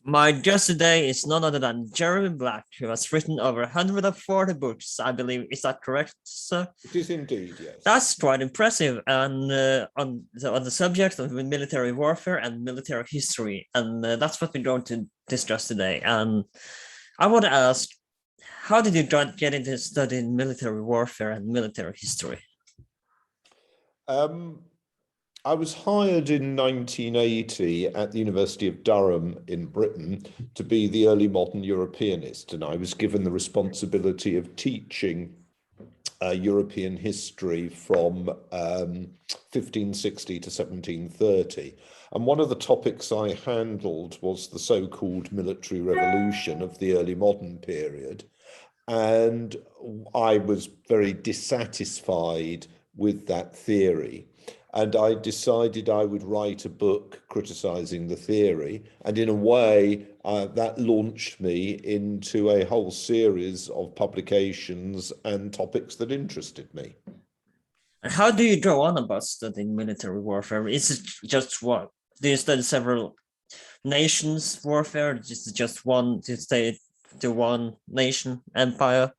My guest today is none other than Jeremy Black, who has written over 140 books, I believe. Is that correct, sir? It is indeed, yes. That's quite impressive. And on the subject of military warfare and military history. And that's what we're going to discuss today. And I want to ask, how did you get into studying military warfare and military history? I was hired in 1980 at the University of Durham in Britain to be the early modern Europeanist, and I was given the responsibility of teaching European history from 1560 to 1730. And one of the topics I handled was the so-called military revolution of the early modern period. And I was very dissatisfied with that theory. And I decided I would write a book criticizing the theory. And in a way, that launched me into a whole series of publications and topics that interested me. How do you go on about studying military warfare? Is it just what? Do you study several nations warfare? Just one to stay to one nation empire?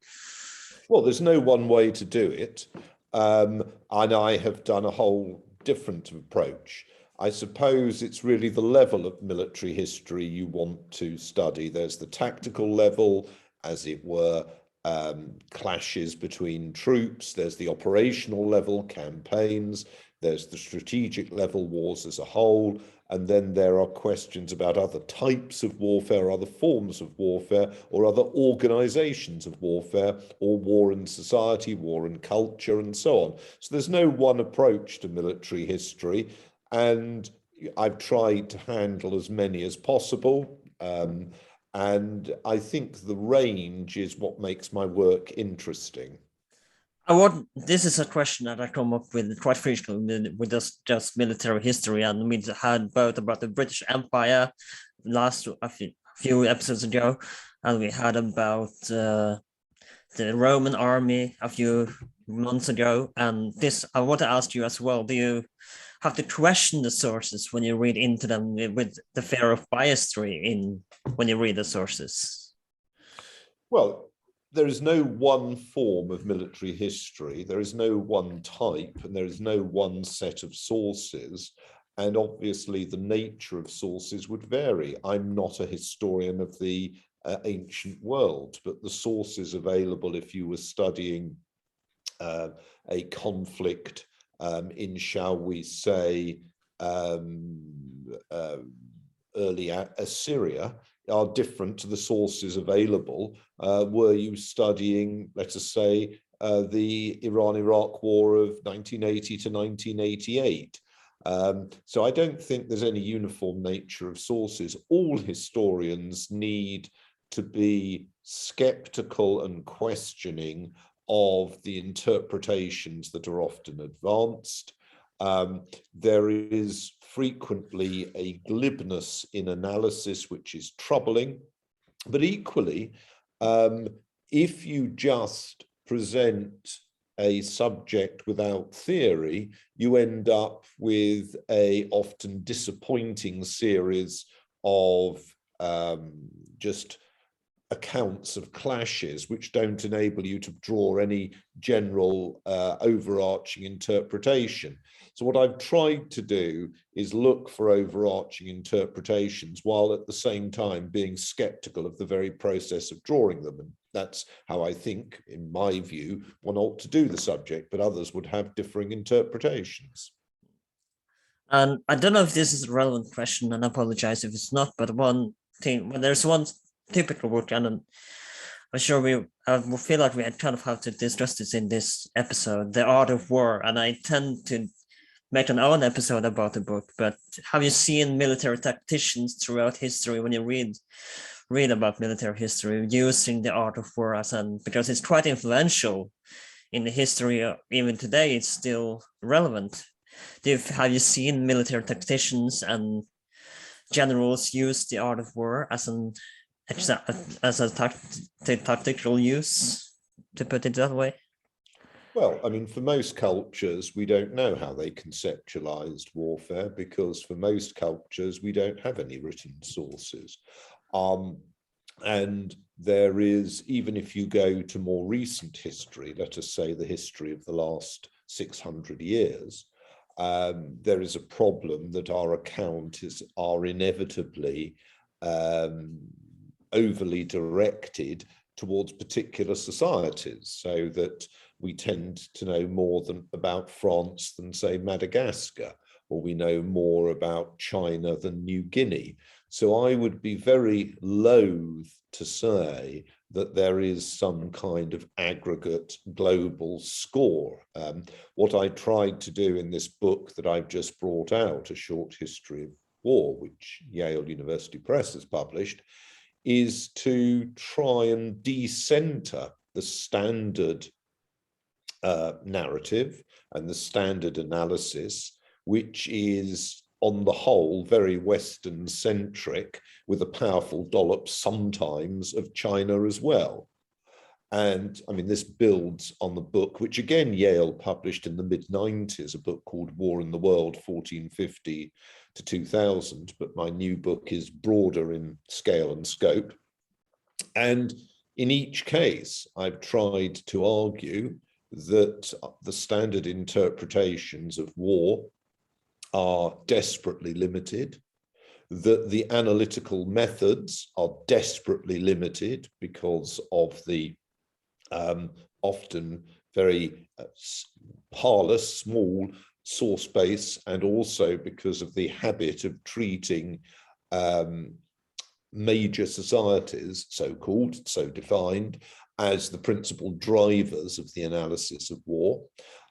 Well, there's no one way to do it. And I have done a whole different approach. I suppose it's really the level of military history you want to study. There's the tactical level, as it were, clashes between troops. There's the operational level, campaigns. There's the strategic level, wars as a whole. And then there are questions about other types of warfare, other forms of warfare, or other organizations of warfare, or war in society, war in culture, and so on. So there's no one approach to military history. And I've tried to handle as many as possible. And I think the range is what makes my work interesting. This is a question that I come up with quite frequently with just military history, and we had both about the British Empire last a few episodes ago, and we had about the Roman army a few months ago. And this, I want to ask you as well: do you have to question the sources when you read into them with the fear of biasry in when you read the sources? Well, there is no one form of military history. There is no one type, and there is no one set of sources. And obviously, the nature of sources would vary. I'm not a historian of the ancient world, but the sources available if you were studying a conflict in, shall we say, early Assyria, are different to the sources available were you studying, let us say, the Iran-Iraq War of 1980 to 1988. So I don't think there's any uniform nature of sources. All historians need to be skeptical and questioning of the interpretations that are often advanced. There is frequently a glibness in analysis, which is troubling, but equally, if you just present a subject without theory, you end up with a often disappointing series of just accounts of clashes which don't enable you to draw any general overarching interpretation. So what I've tried to do is look for overarching interpretations while at the same time being skeptical of the very process of drawing them. And that's how I think, in my view, one ought to do the subject, but others would have differing interpretations. And I don't know if this is a relevant question, and I apologize if it's not, but one thing, when there's one typical book, and I'm sure I feel like we kind of have to discuss this in this episode, The Art of War, and I tend to make an own episode about the book, but have you seen military tacticians throughout history when you read about military history using the art of war because it's quite influential in the history, even today it's still relevant. Have you seen military tacticians and generals use the art of war as a tactical use, to put it that way? Well, I mean, for most cultures, we don't know how they conceptualized warfare because for most cultures, we don't have any written sources. And there is, even if you go to more recent history, let us say the history of the last 600 years, there is a problem that our accounts are inevitably overly directed towards particular societies, so that we tend to know more about France than, say, Madagascar, or we know more about China than New Guinea. So I would be very loath to say that there is some kind of aggregate global score. What I tried to do in this book that I've just brought out, A Short History of War, which Yale University Press has published, is to try and decenter the standard narrative and the standard analysis, which is on the whole very Western centric, with a powerful dollop sometimes of China as well. And I mean, this builds on the book, which again Yale published in the mid-90s, a book called War in the World, 1450 to 2000. But my new book is broader in scale and scope. And in each case, I've tried to argue that the standard interpretations of war are desperately limited, that the analytical methods are desperately limited because of the often very parlous, small source base, and also because of the habit of treating major societies, so-called, so defined, as the principal drivers of the analysis of war,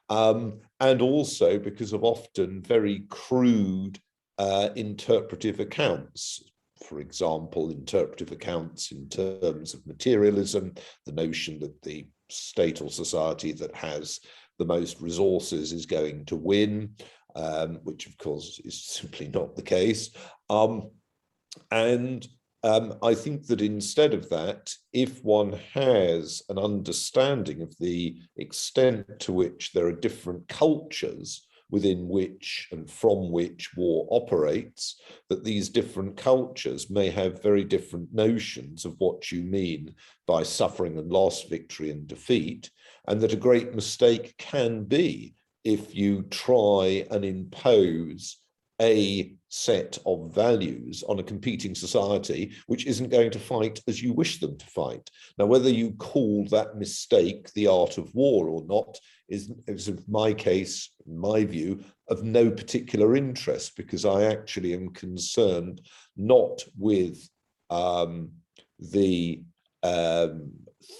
and also because of often very crude interpretive accounts. For example, interpretive accounts in terms of materialism, the notion that the state or society that has the most resources is going to win, which of course is simply not the case. I think that instead of that, if one has an understanding of the extent to which there are different cultures within which and from which war operates, that these different cultures may have very different notions of what you mean by suffering and loss, victory and defeat, and that a great mistake can be if you try and impose a set of values on a competing society which isn't going to fight as you wish them to fight. Now, whether you call that mistake the art of war or not is in my case, in my view, of no particular interest, because I actually am concerned not with the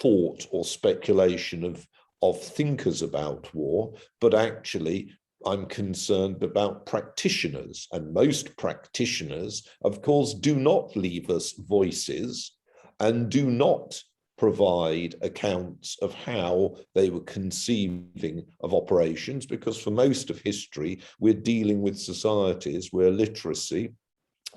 thought or speculation of thinkers about war, but actually I'm concerned about practitioners, and most practitioners, of course, do not leave us voices and do not provide accounts of how they were conceiving of operations, because for most of history, we're dealing with societies where literacy,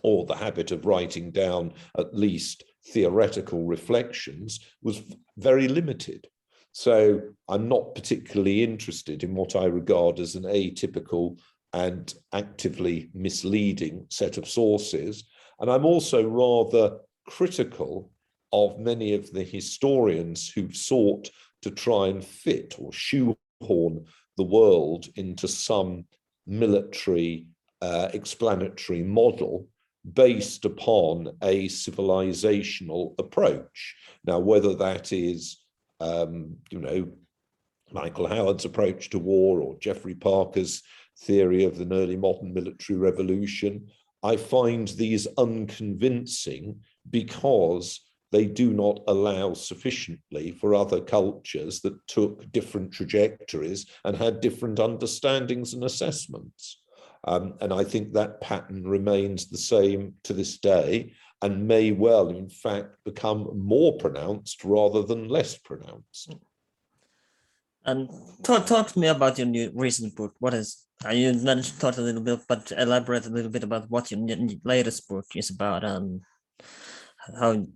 or the habit of writing down at least theoretical reflections, was very limited. So I'm not particularly interested in what I regard as an atypical and actively misleading set of sources. And I'm also rather critical of many of the historians who've sought to try and fit or shoehorn the world into some military explanatory model based upon a civilizational approach. Now, whether that is Michael Howard's approach to war or Geoffrey Parker's theory of the early modern military revolution, I find these unconvincing because they do not allow sufficiently for other cultures that took different trajectories and had different understandings and assessments. And I think that pattern remains the same to this day, and may well, in fact, become more pronounced rather than less pronounced. And talk to me about your new recent book. What is, you talked a little bit, but elaborate a little bit about what your latest book is about and how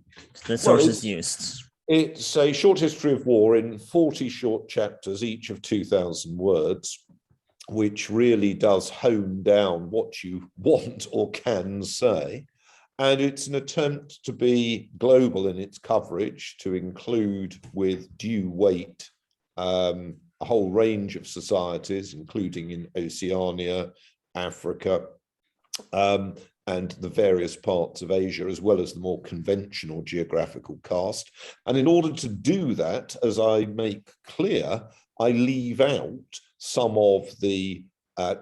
the sources used. It's a short history of war in 40 short chapters, each of 2,000 words, which really does hone down what you want or can say. And it's an attempt to be global in its coverage, to include with due weight a whole range of societies, including in Oceania, Africa, and the various parts of Asia, as well as the more conventional geographical cast. And in order to do that, as I make clear, I leave out some of the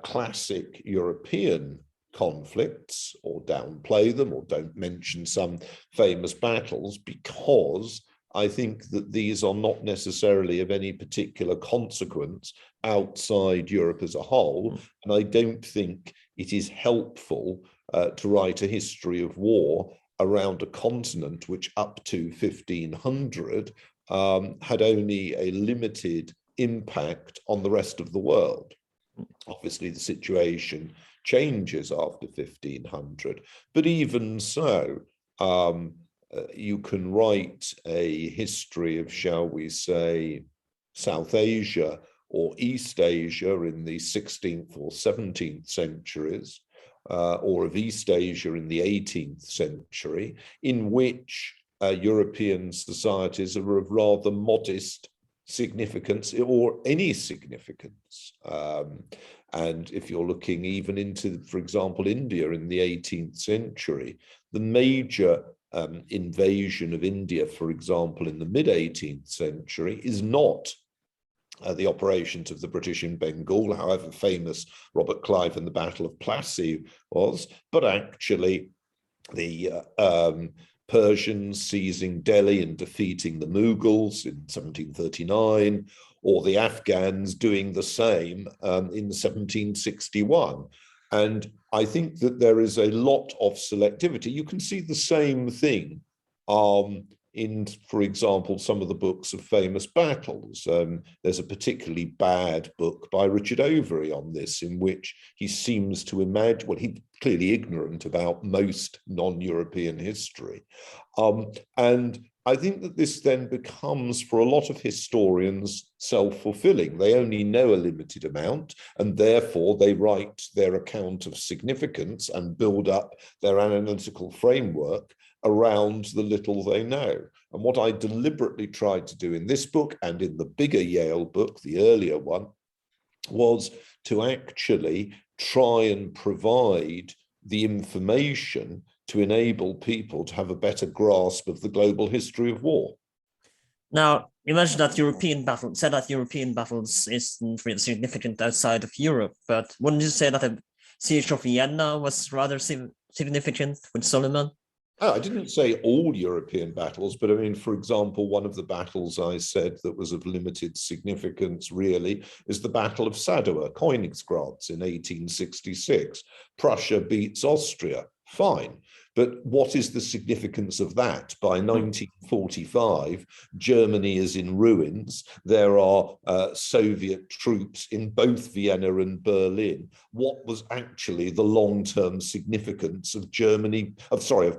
classic European conflicts, or downplay them, or don't mention some famous battles, because I think that these are not necessarily of any particular consequence outside Europe as a whole. And I don't think it is helpful to write a history of war around a continent which up to 1500 had only a limited impact on the rest of the world. Obviously, the situation changes after 1500, but even so, you can write a history of, shall we say, South Asia or East Asia in the 16th or 17th centuries, or of East Asia in the 18th century, in which European societies are of rather modest significance or any significance. And if you're looking even into, for example, India in the 18th century, the major invasion of India, for example, in the mid-18th century is not the operations of the British in Bengal, however famous Robert Clive and the Battle of Plassey was, but actually the Persians seizing Delhi and defeating the Mughals in 1739, or the Afghans doing the same in 1761. And I think that there is a lot of selectivity. You can see the same thing in, for example, some of the books of famous battles. There's a particularly bad book by Richard Overy on this, in which he seems to imagine, well, he's clearly ignorant about most non-European history. And I think that this then becomes, for a lot of historians, self-fulfilling. They only know a limited amount, and therefore they write their account of significance and build up their analytical framework around the little they know. And what I deliberately tried to do in this book and in the bigger Yale book, the earlier one, was to actually try and provide the information to enable people to have a better grasp of the global history of war. Now, you mentioned that European battles isn't really significant outside of Europe, but wouldn't you say that the siege of Vienna was rather significant with Suleiman? Oh, I didn't say all European battles, but I mean, for example, one of the battles I said that was of limited significance really is the Battle of Sadowa, Königsgrätz in 1866. Prussia beats Austria, fine. But what is the significance of that? By 1945, Germany is in ruins. There are Soviet troops in both Vienna and Berlin. What was actually the long-term significance of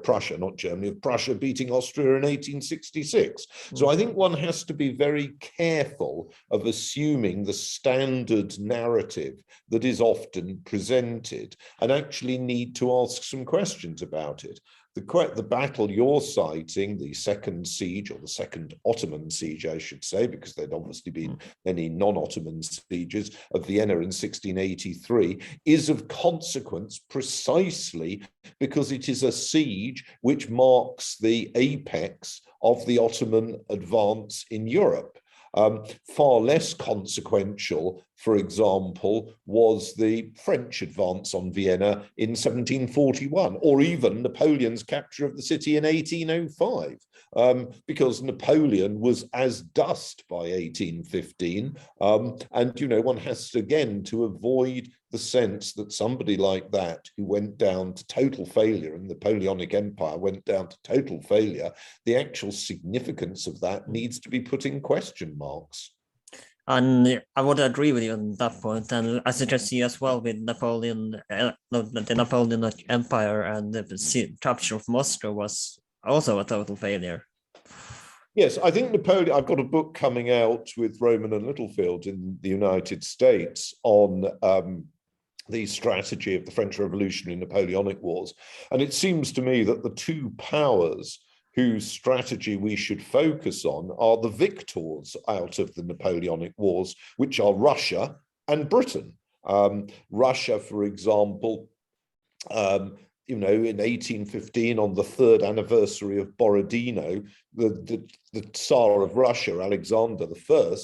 Prussia, not Germany, of Prussia beating Austria in 1866? So I think one has to be very careful of assuming the standard narrative that is often presented, and actually need to ask some questions about it. The battle you're citing, the second siege, or the second Ottoman siege, I should say, because there'd obviously been many non-Ottoman sieges, of Vienna in 1683, is of consequence precisely because it is a siege which marks the apex of the Ottoman advance in Europe. Far less consequential, for example, was the French advance on Vienna in 1741, or even Napoleon's capture of the city in 1805, because Napoleon was as dust by 1815. And, you know, one has to, again, to avoid the sense that somebody like that, who went down to total failure, and the Napoleonic Empire went down to total failure, the actual significance of that needs to be put in question marks. And I would agree with you on that point. And as you can see as well with Napoleon, the Napoleonic Empire and the capture of Moscow was also a total failure. Yes, I think Napoleon, I've got a book coming out with Roman and Littlefield in the United States on the strategy of the French Revolutionary Napoleonic Wars. And it seems to me that the two powers whose strategy we should focus on are the victors out of the Napoleonic Wars, which are Russia and Britain. Russia, for example, in 1815, on the third anniversary of Borodino, the Tsar of Russia, Alexander I,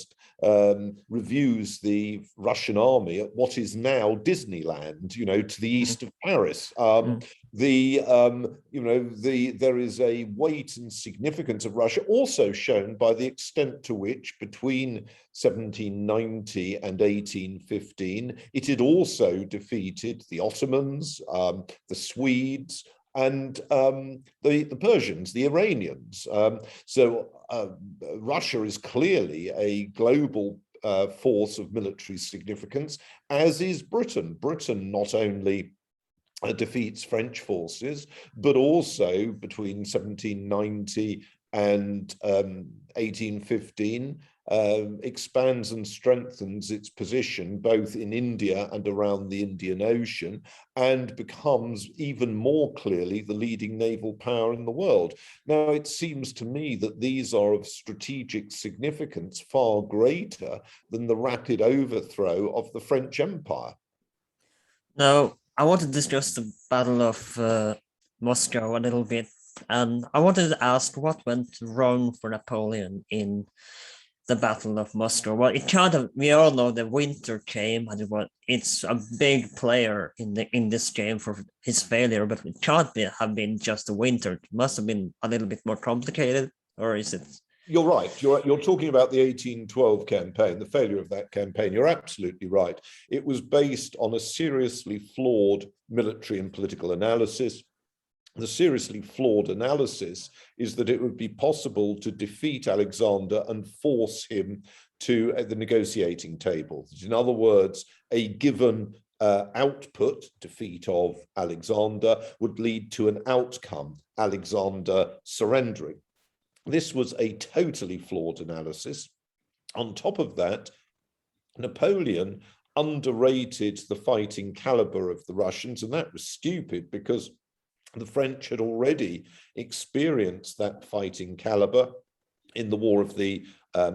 reviews the Russian army at what is now Disneyland, to the east of Paris. There is a weight and significance of Russia also shown by the extent to which between 1790 and 1815 it had also defeated the Ottomans, the Swedes, and the Persians, the Iranians. So Russia is clearly a global force of military significance, as is Britain. Britain not only defeats French forces, but also between 1790 and 1815 expands and strengthens its position both in India and around the Indian Ocean, and becomes even more clearly the leading naval power in the world. Now, it seems to me that these are of strategic significance far greater than the rapid overthrow of the French Empire. Now, I want to discuss the Battle of Moscow a little bit, and I wanted to ask what went wrong for Napoleon in the Battle of Moscow. Well, we all know the winter came, and it's a big player in this game for his failure, but it can't have been just the winter. It must have been a little bit more complicated, or is it? You're right. You're talking about the 1812 campaign, the failure of that campaign. You're absolutely right. It was based on a seriously flawed military and political analysis. The seriously flawed analysis is that it would be possible to defeat Alexander and force him to the negotiating table. In other words, a given output, defeat of Alexander, would lead to an outcome, Alexander surrendering. This was a totally flawed analysis. On top of that, Napoleon underrated the fighting caliber of the Russians, and that was stupid because the French had already experienced that fighting caliber in the War of the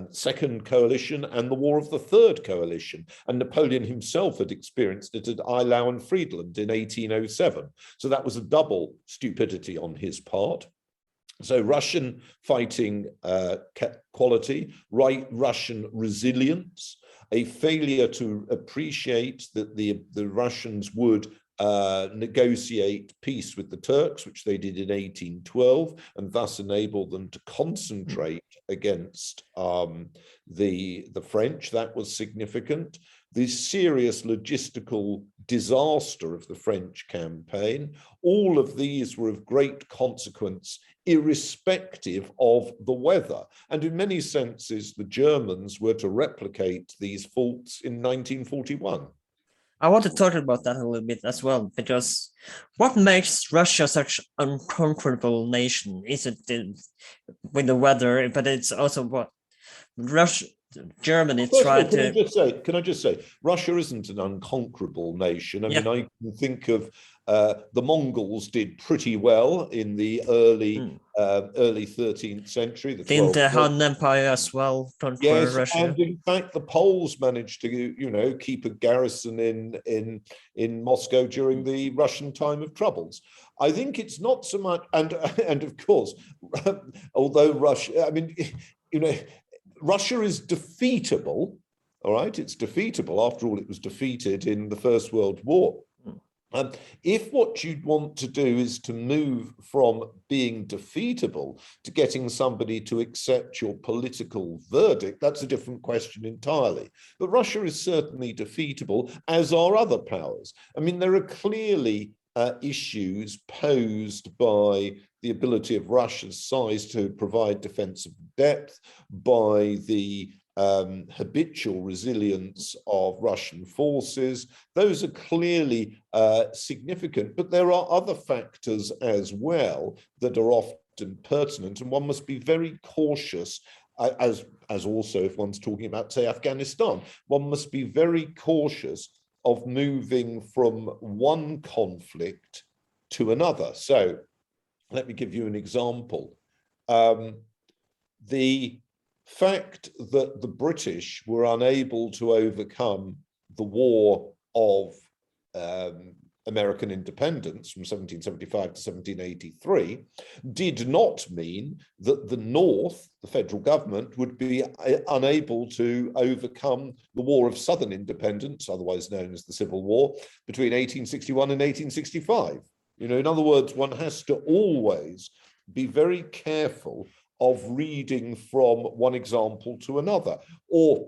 Second Coalition and the War of the Third Coalition. And Napoleon himself had experienced it at Eylau and Friedland in 1807. So that was a double stupidity on his part. So Russian fighting quality, Russian resilience, a failure to appreciate that the Russians would negotiate peace with the Turks, which they did in 1812, and thus enable them to concentrate against the French. That was significant. The serious logistical disaster of the French campaign, all of these were of great consequence, irrespective of the weather. And in many senses, the Germans were to replicate these faults in 1941. I want to talk about that a little bit as well, because what makes Russia such an unconquerable nation? Is it with the weather, but it's also what Germany tried to. Can I just say, Russia isn't an unconquerable nation. I mean, I can think of the Mongols did pretty well in the early 13th century. Didn't the Han Empire as well conquer Russia? And in fact, the Poles managed to, keep a garrison in Moscow during the Russian time of troubles. I think it's not so much, and of course, although Russia, I mean, Russia is defeatable, all right? It's defeatable. After all, it was defeated in the First World War. If what you'd want to do is to move from being defeatable to getting somebody to accept your political verdict, that's a different question entirely. But Russia is certainly defeatable, as are other powers. I mean, there are clearly issues posed by the ability of Russia's size to provide defensive depth, by the habitual resilience of Russian forces. Those are clearly significant, but there are other factors as well that are often pertinent, and one must be very cautious, as also if one's talking about, say, Afghanistan, one must be very cautious of moving from one conflict to another. So let me give you an example. The fact that the British were unable to overcome the War of American independence from 1775 to 1783 did not mean that the North, the federal government, would be unable to overcome the War of Southern Independence, otherwise known as the Civil War, between 1861 and 1865. You know, in other words, one has to always be very careful of reading from one example to another. Or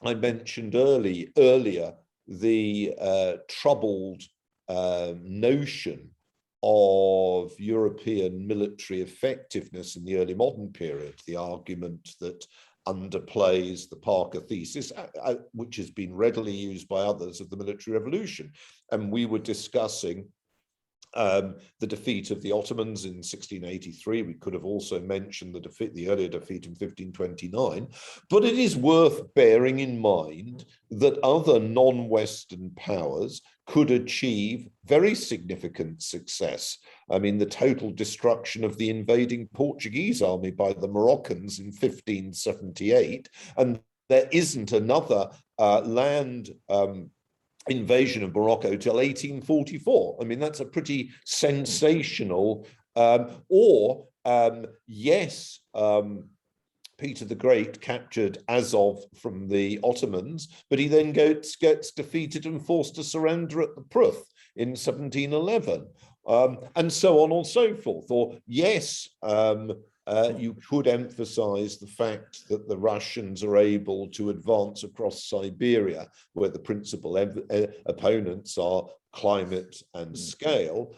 I mentioned earlier the troubled notion of European military effectiveness in the early modern period, the argument that underplays the Parker thesis, which has been readily used by others, of the military revolution. And we were discussing the defeat of the Ottomans in 1683. We could have also mentioned the earlier defeat in 1529. But it is worth bearing in mind that other non-Western powers could achieve very significant success. I mean, the total destruction of the invading Portuguese army by the Moroccans in 1578, and there isn't another land invasion of Morocco till 1844. I mean, that's a pretty sensational, yes, Peter the Great captured Azov from the Ottomans, but he then gets defeated and forced to surrender at the Pruth in 1711, and so on and so forth. Or yes, you could emphasize the fact that the Russians are able to advance across Siberia, where the principal opponents are climate and scale,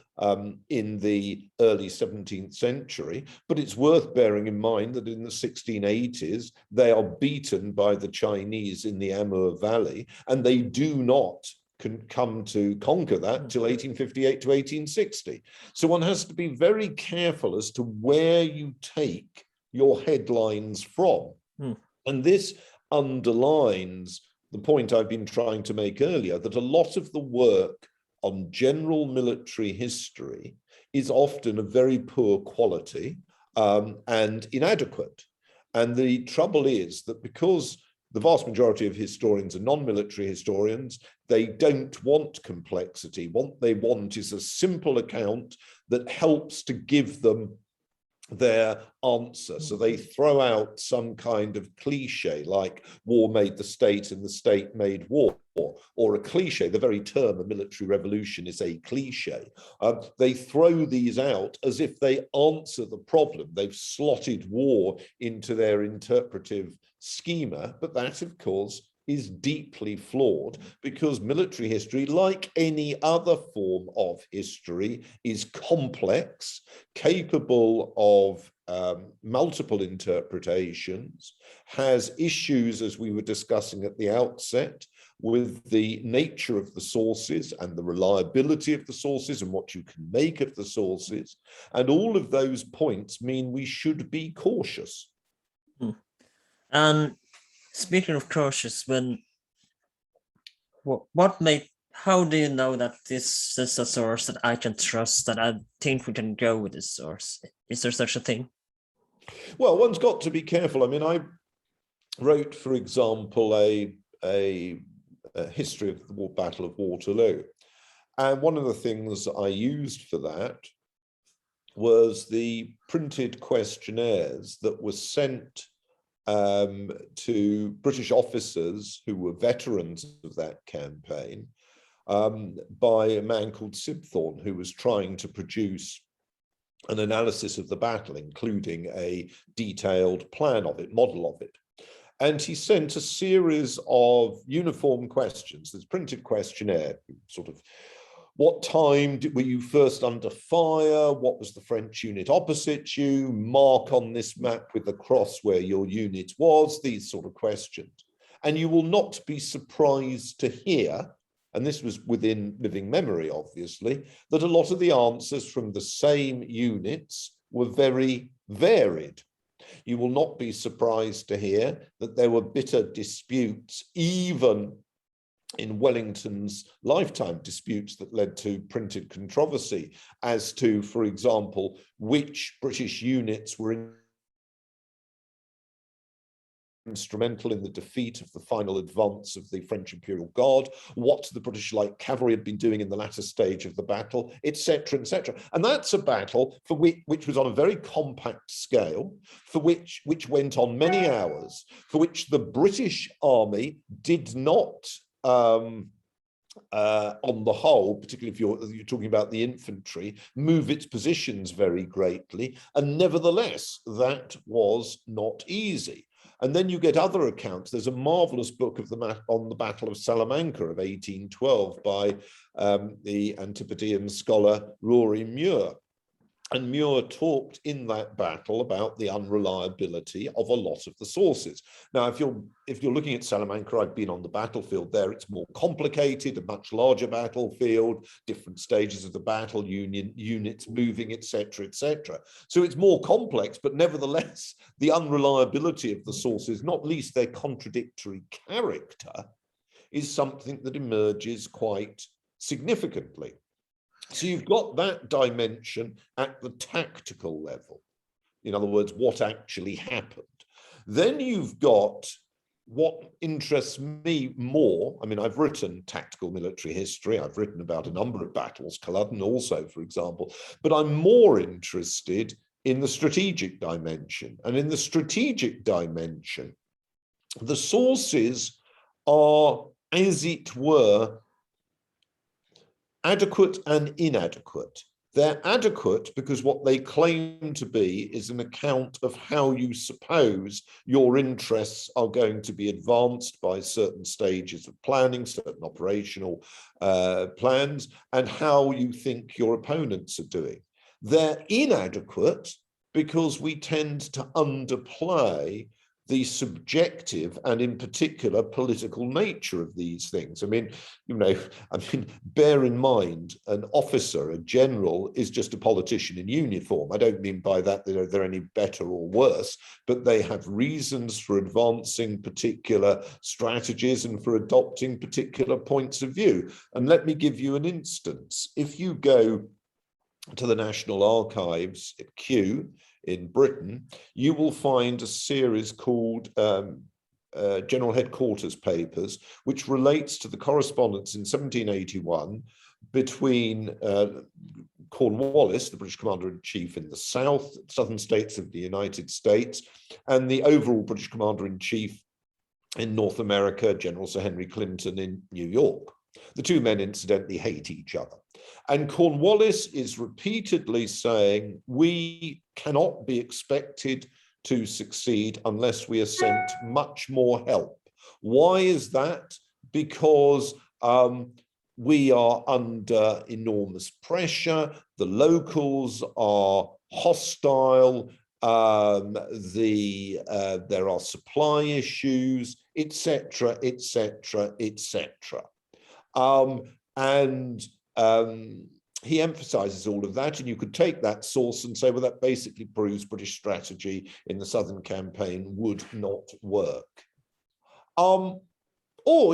in the early 17th century. But it's worth bearing in mind that in the 1680s, they are beaten by the Chinese in the Amur Valley, and they do not can come to conquer that till 1858 to 1860. So one has to be very careful as to where you take your headlines from. And this underlines the point I've been trying to make earlier, that a lot of the work on general military history is often of very poor quality and inadequate. And the trouble is that because the vast majority of historians are non-military historians, they don't want complexity. What they want is a simple account that helps to give them their answer. So they throw out some kind of cliche like war made the state and the state made war, or a cliche, the very term a military revolution is a cliche. They throw these out as if they answer the problem. They've slotted war into their interpretive schema, but that, of course, is deeply flawed, because military history, like any other form of history, is complex, capable of multiple interpretations, has issues, as we were discussing at the outset, with the nature of the sources and the reliability of the sources and what you can make of the sources. And all of those points mean we should be cautious. And speaking of cautious, how do you know that this is a source that I can trust, that I think we can go with this source? Is there such a thing? Well, one's got to be careful. I mean, I wrote, for example, a history of the Battle of Waterloo. And one of the things I used for that was the printed questionnaires that were sent to British officers who were veterans of that campaign by a man called Sibthorne, who was trying to produce an analysis of the battle, including a detailed plan of it, model of it. And he sent a series of uniform questions, this printed questionnaire, sort of, what time were you first under fire? What was the French unit opposite you? Mark on this map with a cross where your unit was, these sort of questions. And you will not be surprised to hear, and this was within living memory, obviously, that a lot of the answers from the same units were very varied. You will not be surprised to hear that there were bitter disputes, even in Wellington's lifetime disputes that led to printed controversy as to, for example, which British units were instrumental in the defeat of the final advance of the French Imperial Guard, what the British light cavalry had been doing in the latter stage of the battle, etc., etc. And that's a battle for which was on a very compact scale, for which went on many hours, for which the British Army did not on the whole, particularly if you're talking about the infantry, move its positions very greatly. And nevertheless, that was not easy. And then you get other accounts. There's a marvelous book on the Battle of Salamanca of 1812 by the Antipodean scholar Rory Muir. And Muir talked in that battle about the unreliability of a lot of the sources. Now, if you're looking at Salamanca, I've been on the battlefield there. It's more complicated, a much larger battlefield, different stages of the battle, units moving, etc., etc. So it's more complex, but nevertheless, the unreliability of the sources, not least their contradictory character, is something that emerges quite significantly. So you've got that dimension at the tactical level. In other words, what actually happened. Then you've got what interests me more. I mean, I've written tactical military history. I've written about a number of battles, Culloden also, for example, but I'm more interested in the strategic dimension. And in the strategic dimension, the sources are, as it were, adequate and inadequate. They're adequate because what they claim to be is an account of how you suppose your interests are going to be advanced by certain stages of planning, certain operational plans, and how you think your opponents are doing. They're inadequate because we tend to underplay the subjective and in particular political nature of these things. I mean, bear in mind, an officer, a general, is just a politician in uniform. I don't mean by that they're any better or worse, but they have reasons for advancing particular strategies and for adopting particular points of view. And let me give you an instance. If you go to the National Archives at Kew in Britain, you will find a series called General Headquarters Papers, which relates to the correspondence in 1781 between Cornwallis, the British Commander-in-Chief in the southern states of the United States, and the overall British Commander-in-Chief in North America, General Sir Henry Clinton in New York. The two men incidentally hate each other. And Cornwallis is repeatedly saying, we cannot be expected to succeed unless we are sent much more help. Why is that? Because we are under enormous pressure. The locals are hostile. There are supply issues, etc., etc., etc. He emphasizes all of that, and you could take that source and say, well, that basically proves British strategy in the Southern Campaign would not work. Or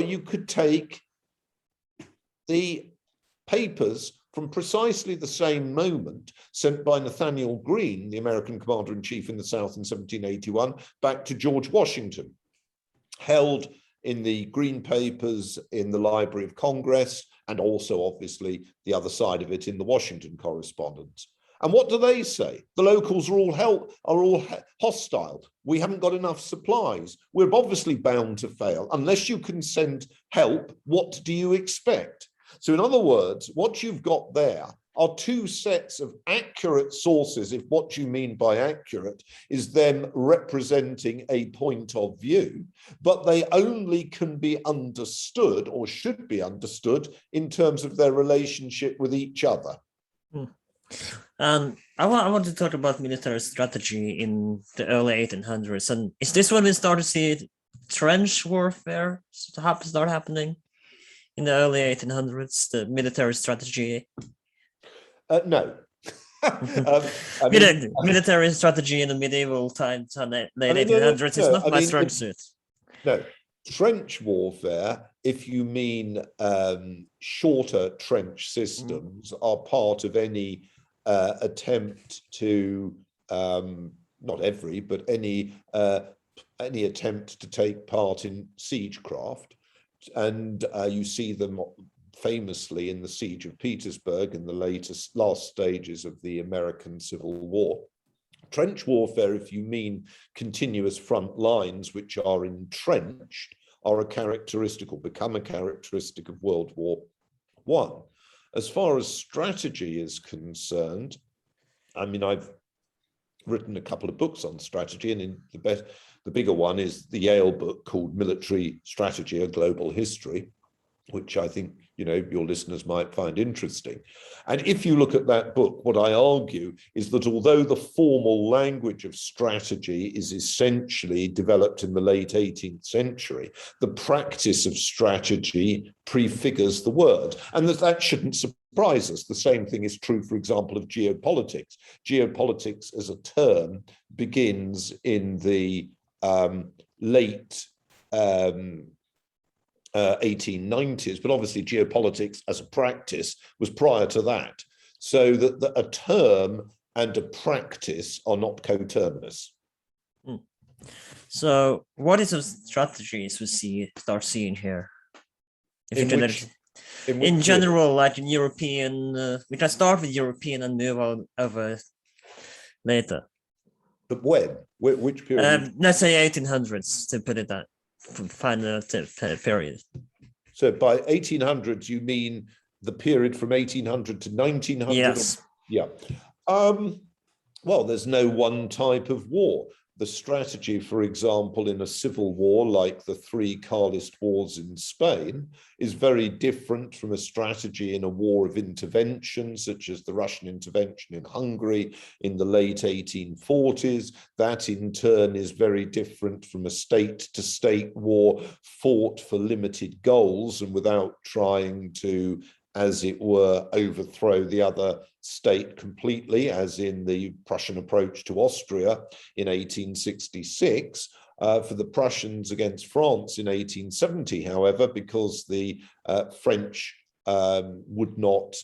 you could take the papers from precisely the same moment sent by Nathaniel Greene, the American commander-in-chief in the South in 1781, back to George Washington, held in the Green Papers in the Library of Congress, and also obviously the other side of it in the Washington Correspondence. And what do they say? The locals are all hostile. We haven't got enough supplies. We're obviously bound to fail. Unless you can send help, what do you expect? So in other words, what you've got there are two sets of accurate sources, if what you mean by accurate is them representing a point of view, but they only can be understood or should be understood in terms of their relationship with each other. I want to talk about military strategy in the early 1800s. And is this when we start to see trench warfare start happening in the early 1800s, the military strategy? No. Military strategy in the medieval times and late 1800s is not my strong suit. No, Trench warfare, if you mean shorter trench systems, are part of any attempt to, not every, but any attempt to take part in siegecraft. And you see them famously in the Siege of Petersburg in the last stages of the American Civil War. Trench warfare, if you mean continuous front lines which are entrenched, are a characteristic or become a characteristic of World War I. As far as strategy is concerned, I mean, I've written a couple of books on strategy, and in the bigger one is the Yale book called Military Strategy, A Global History, which I think, you know, your listeners might find interesting. And if you look at that book, what I argue is that although the formal language of strategy is essentially developed in the late 18th century, the practice of strategy prefigures the word, and that shouldn't surprise us. The same thing is true, for example, of geopolitics. Geopolitics as a term begins in the late 1890s, but obviously geopolitics as a practice was prior to that. So that a term and a practice are not coterminous. So what is the strategies we start seeing here? If you in general, like in European, we can start with European and move on over later. But when? Which period? Let's say 1800s to put it that final period. So by 1800s, you mean the period from 1800 to 1900? Yes. Yeah. Well, there's no one type of war. The strategy, for example, in a civil war like the three Carlist wars in Spain is very different from a strategy in a war of intervention, such as the Russian intervention in Hungary in the late 1840s. That in turn is very different from a state-to-state war fought for limited goals and without trying to, as it were, overthrow the other state completely, as in the Prussian approach to Austria in 1866. For the Prussians against France in 1870, however, because the French would not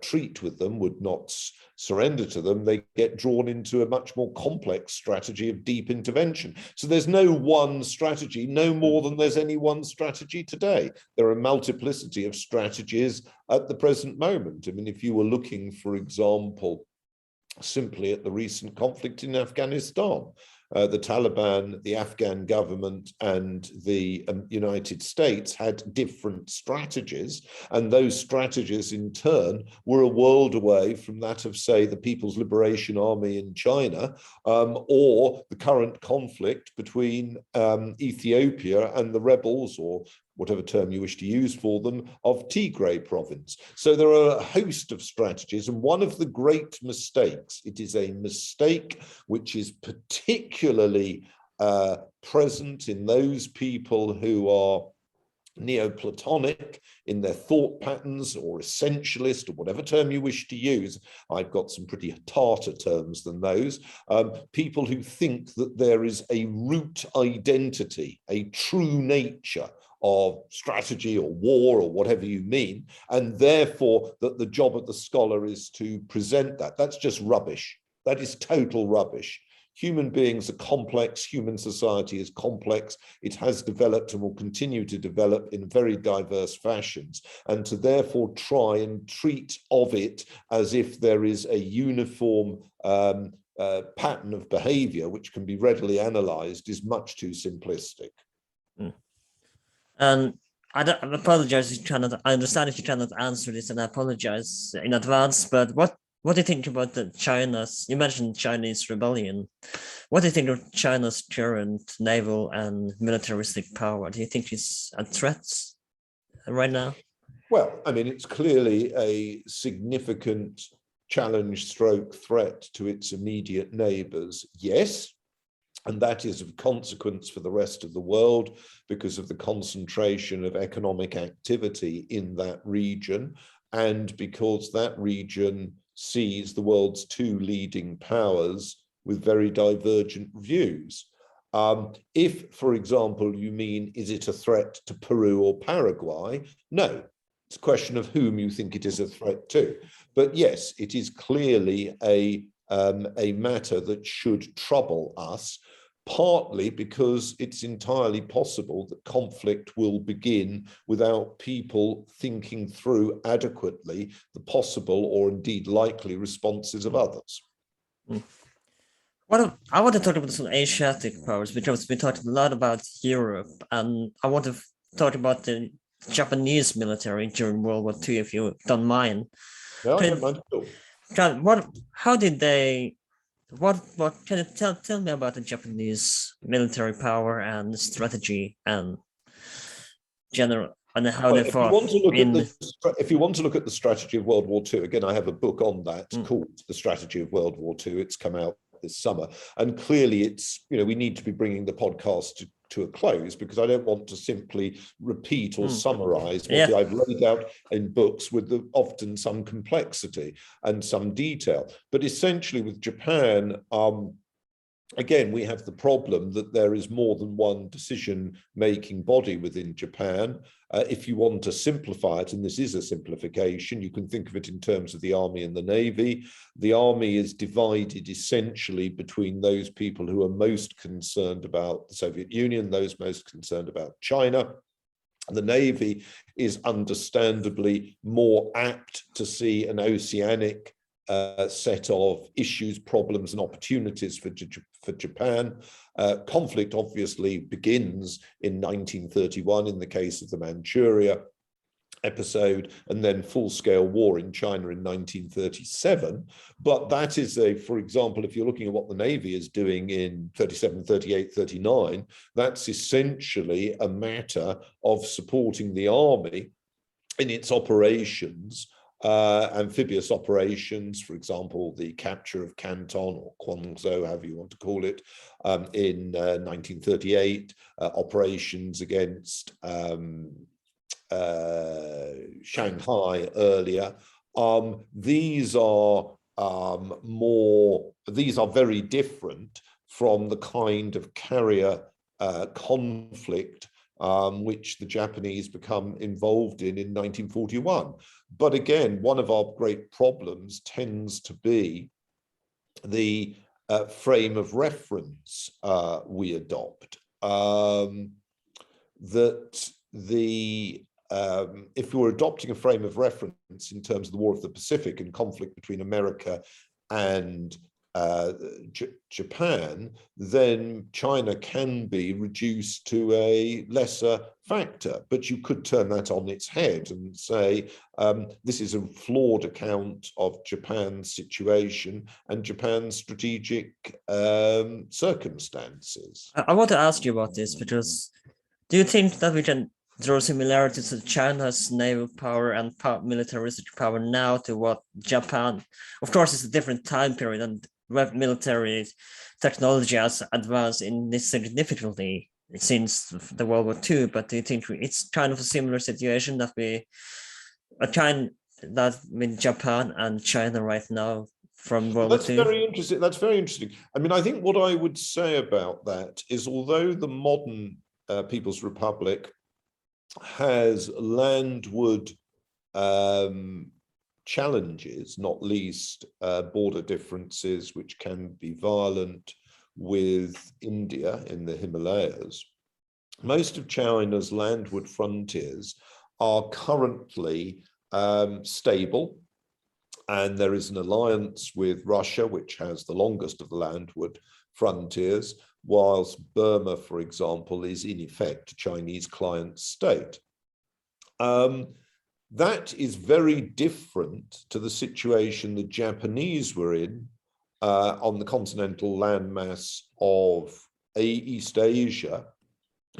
treat with them, would not surrender to them, they get drawn into a much more complex strategy of deep intervention. So there's no one strategy, no more than there's any one strategy today. There are a multiplicity of strategies at the present moment. I mean, if you were looking, for example, simply at the recent conflict in Afghanistan, the Taliban, the Afghan government, and the United States had different strategies, and those strategies in turn were a world away from that of, say, the People's Liberation Army in China, or the current conflict between Ethiopia and the rebels, or whatever term you wish to use for them, of Tigray province. So there are a host of strategies, and one of the great mistakes, it is a mistake which is particularly present in those people who are Neoplatonic in their thought patterns, or essentialist, or whatever term you wish to use. I've got some pretty tartar terms than those. People who think that there is a root identity, a true nature of strategy or war or whatever you mean, and therefore that the job of the scholar is to present that. That's just rubbish. That is total rubbish. Human beings are complex, human society is complex, it has developed and will continue to develop in very diverse fashions, and to therefore try and treat of it as if there is a uniform pattern of behavior which can be readily analyzed is much too simplistic. And I apologize if you cannot, I understand if you cannot answer this, and I apologize in advance, but what do you think about China's, you mentioned Chinese rebellion. What do you think of China's current naval and militaristic power? Do you think it's a threat right now? Well, I mean, it's clearly a significant challenge stroke threat to its immediate neighbors, yes. And that is of consequence for the rest of the world because of the concentration of economic activity in that region, and because that region sees the world's two leading powers with very divergent views. If, for example, you mean, is it a threat to Peru or Paraguay? No, it's a question of whom you think it is a threat to. But yes, it is clearly a matter that should trouble us, partly because it's entirely possible that conflict will begin without people thinking through adequately the possible or indeed likely responses of others. I want to talk about some Asiatic powers because we talked a lot about Europe, and I want to talk about the Japanese military during World War II, if you don't mind. No, I don't mind at all. How did they? What can you tell me about the Japanese military power and strategy and general and how Well, they fought in? if you want to look at the strategy of World War II, again, I have a book on that called The Strategy of World War II. It's come out this summer, and clearly it's, we need to be bringing the podcast to a close, because I don't want to simply repeat or summarize what I've laid out in books with often some complexity and some detail. But essentially with Japan, again, we have the problem that there is more than one decision-making body within Japan. If you want to simplify it, and this is a simplification, you can think of it in terms of the army and the navy. The army is divided essentially between those people who are most concerned about the Soviet Union, those most concerned about China. The navy is understandably more apt to see an oceanic set of issues, problems, and opportunities for Japan. Conflict obviously begins in 1931 in the case of the Manchuria episode, and then full-scale war in China in 1937. But that is for example, if you're looking at what the Navy is doing in 37, 38, 39, that's essentially a matter of supporting the army in its operations, amphibious operations, for example, the capture of Canton or Guangzhou, however you want to call it, in 1938, operations against Shanghai earlier. These are very different from the kind of carrier conflict which the Japanese become involved in 1941. But again, one of our great problems tends to be the frame of reference we adopt. If you're adopting a frame of reference in terms of the War of the Pacific and conflict between America and Japan, then China can be reduced to a lesser factor. But you could turn that on its head and say this is a flawed account of Japan's situation and Japan's strategic circumstances. I want to ask you about this because do you think that we can draw similarities to China's naval power and militaristic power now to what Japan? Of course, it's a different time period, and military technology has advanced significantly since the World War II. But do you think it's kind of a similar situation that with Japan and China right now from World War II? That's very interesting. That's very interesting. I mean, I think what I would say about that is, although the modern People's Republic has landward challenges, not least border differences, which can be violent with India in the Himalayas, most of China's landward frontiers are currently stable. And there is an alliance with Russia, which has the longest of the landward frontiers, whilst Burma, for example, is in effect a Chinese client state. That is very different to the situation the Japanese were in on the continental landmass of East Asia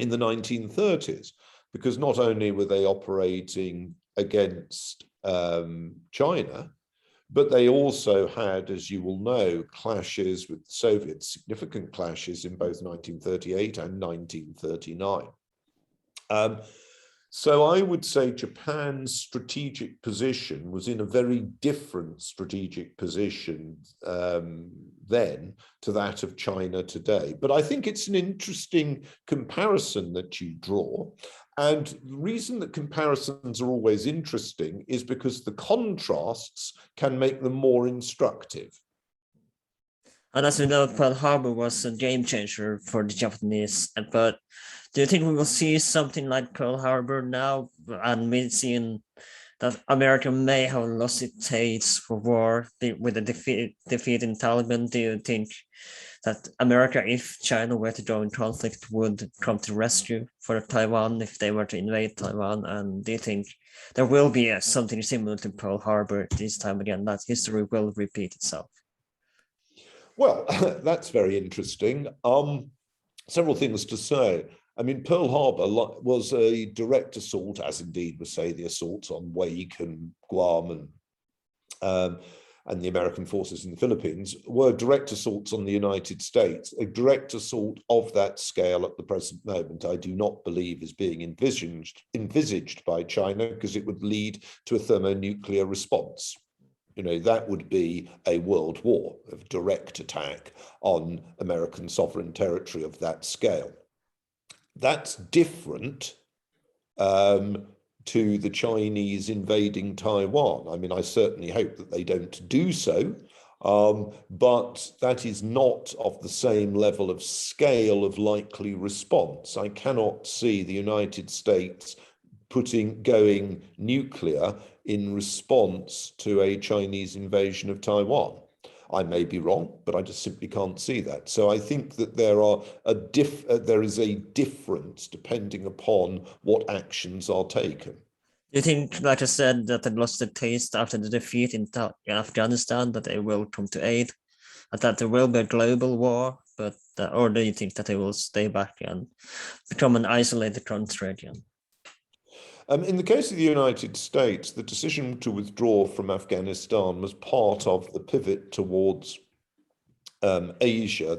in the 1930s, because not only were they operating against China, but they also had, as you will know, clashes with the Soviets, significant clashes in both 1938 and 1939. So I would say Japan's strategic position was in a very different strategic position then to that of China today. But I think it's an interesting comparison that you draw. And the reason that comparisons are always interesting is because the contrasts can make them more instructive. And as we know, Pearl Harbor was a game changer for the Japanese. But do you think we will see something like Pearl Harbor now? And we've seen that America may have lost its taste for war with the defeat in Taliban. Do you think that America, if China were to join conflict, would come to rescue for Taiwan if they were to invade Taiwan? And do you think there will be something similar to Pearl Harbor this time again, that history will repeat itself? Well, that's very interesting. Several things to say. I mean, Pearl Harbor was a direct assault, as indeed was, say, the assaults on Wake and Guam and the American forces in the Philippines, were direct assaults on the United States. A direct assault of that scale at the present moment, I do not believe is being envisaged by China, because it would lead to a thermonuclear response. You know, that would be a world war of direct attack on American sovereign territory of that scale. That's different to the Chinese invading Taiwan. I mean, I certainly hope that they don't do so, but that is not of the same level of scale of likely response. I cannot see the United States going nuclear in response to a Chinese invasion of Taiwan. I may be wrong, but I just simply can't see that. So I think that there is a difference depending upon what actions are taken. Do you think, like I said, that they lost the taste after the defeat in Afghanistan, that they will come to aid, and that there will be a global war, or do you think that they will stay back and become an isolated country again? In the case of the United States, the decision to withdraw from Afghanistan was part of the pivot towards Asia,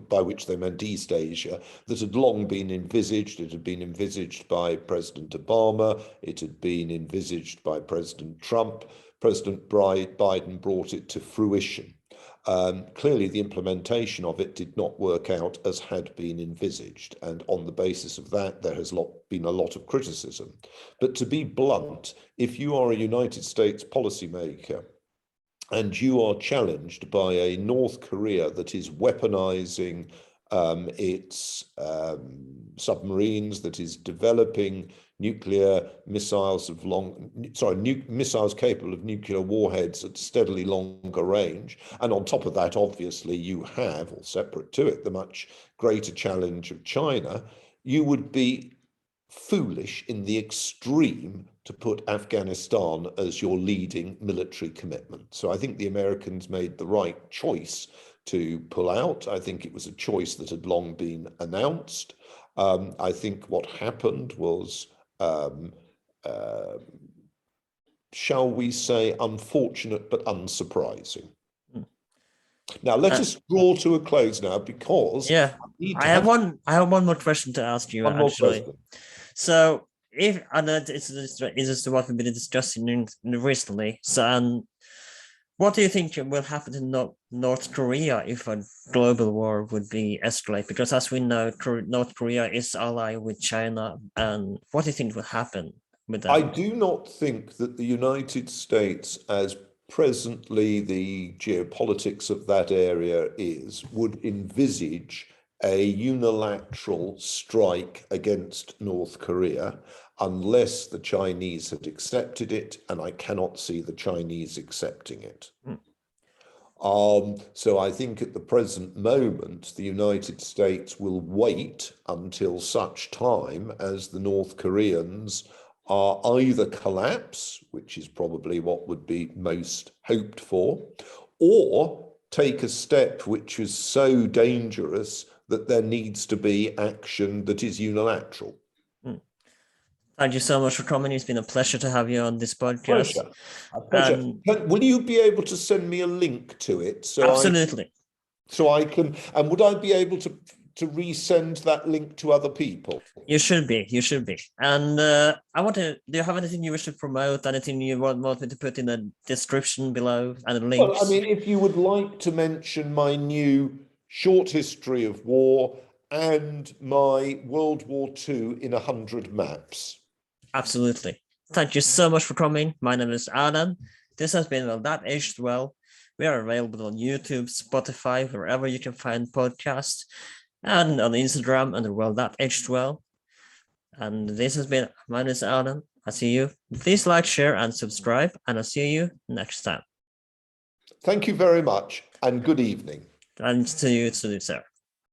by which they meant East Asia, that had long been envisaged. It had been envisaged by President Obama. It had been envisaged by President Trump. President Biden brought it to fruition. Clearly, the implementation of it did not work out as had been envisaged. And on the basis of that, there has been a lot of criticism. But to be blunt, if you are a United States policymaker and you are challenged by a North Korea that is weaponizing its submarines, that is developing nuclear missiles missiles capable of nuclear warheads at steadily longer range. And on top of that, obviously, you have, or separate to it, the much greater challenge of China. You would be foolish in the extreme to put Afghanistan as your leading military commitment. So I think the Americans made the right choice to pull out. I think it was a choice that had long been announced. I think what happened was, shall we say, unfortunate but unsurprising. Now let us draw to a close now, because I have one more question to ask you, actually. So if, and it's what we've been discussing recently. So, what do you think will happen to North Korea if a global war would be escalated? Because as we know, North Korea is allied with China. And what do you think will happen with that? I do not think that the United States, as presently the geopolitics of that area would envisage a unilateral strike against North Korea unless the Chinese had accepted it, and I cannot see the Chinese accepting it. So I think at the present moment, the United States will wait until such time as the North Koreans are either collapse, which is probably what would be most hoped for, or take a step which is so dangerous that there needs to be action that is unilateral. Thank you so much for coming. It's been a pleasure to have you on this podcast. A pleasure. Will you be able to send me a link to it? Absolutely. So I can, and would I be able to to resend that link to other people? You should be. And I want to. Do you have anything you wish to promote? Anything you want me to put in the description below? Any links? Well, I mean, if you would like to mention my new short history of war and my World War II in 100 maps. Absolutely. Thank you so much for coming. My name is Adam. This has been Well That Aged Well. We are available on YouTube, Spotify, wherever you can find podcasts, and on Instagram under Well That Aged Well. And this has been, my name is Adam. I see you. Please like, share, and subscribe, and I'll see you next time. Thank you very much, and good evening. And to you too, sir.